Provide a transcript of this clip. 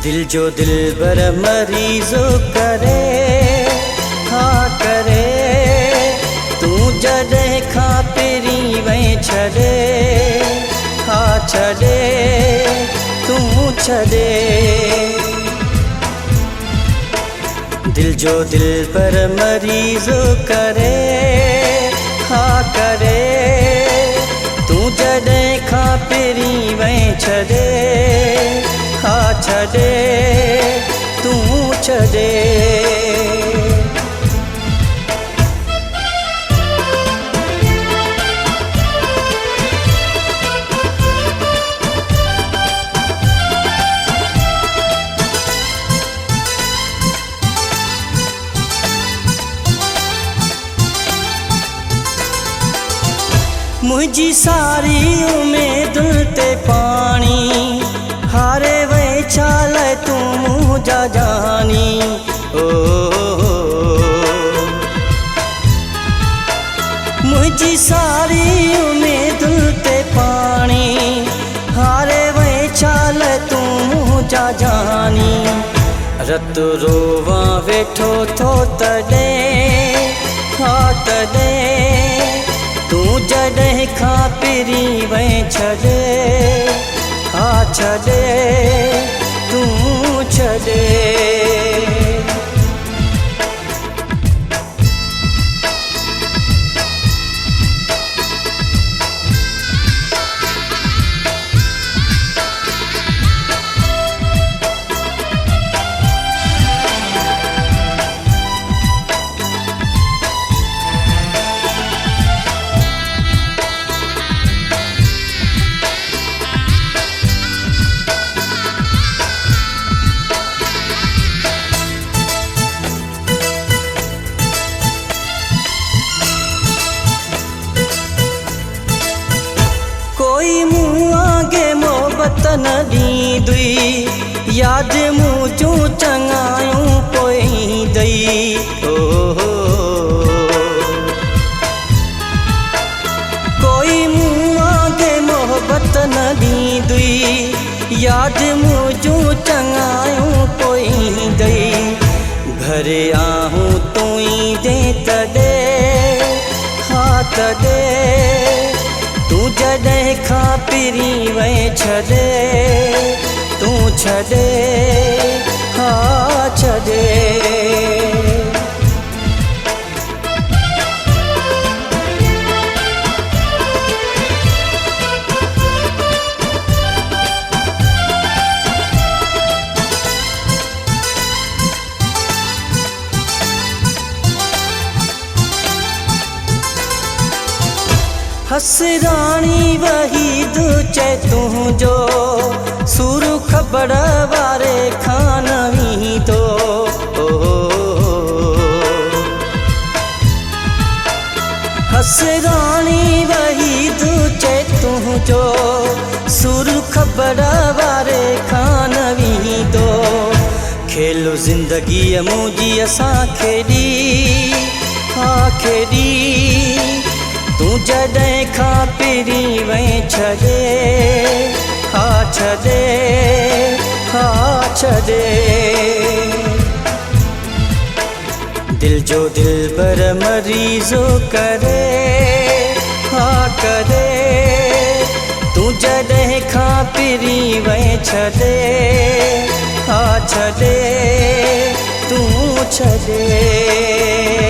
दिल जो दिल बर मरीज़ो करे, हाँ करे। तू जॾहिं खां पहिरीं वहीं छॾे, हाँ छॾे, तू छॾे। दिल जो दिल पर मरीज़ो करे, हाँ करे। तू जॾहिं खां पहिरीं वहीं छॾे, हाँ छॾे, तू छॾे। मुझी सारी उम्मीदुनि ते पाणी हारे वही छाल तू मुझा जानी। ओ मुझी सारी उम्मीदुनि ते पाणी हारे वही छाल तू मुझा जानी। रत रोवा वेठो थो तॾहिं, हाँ तॾहिं। तू जॾहिं खां पहिरीं वहीं छॾे, हाँ छॾे, तू छॾे। कोई मुँह आगे मोहब्बत न ॾींदुई, यादि मुंहिंजूं चङायूं पोईंदई। ओ कोई मुँह आगे मोहब्बत न ॾींदुई, यादि मुंहिंजूं चङायूं पोईंदई। घरे आहूं तूं ईंदे तॾहिं, हाँ तॾहिं। तू जॾहिं खां पहिरीं वहीं छॾे, तू छॾे, हाँ छॾे। हसराणी वहीद चए तुंहिंजो सुर ख़बर वारे खां न ईंदो। हसराणी वहीद चए तुंहिंजो सुर ख़बर वारे खां न ईंदो। खेल ज़िंदगीअ मुंहिंजी असां खेॾी, हाँ खेॾी। तू जॾहिं खां पहिरीं वहीं छॾे, हाँ छॾे, हाँ छॾे। दिल जो दिल बर मरीज़ो करे, हाँ करे। तू जॾहिं खां पहिरीं वहीं छॾे, हाँ छॾे, तू छॾे।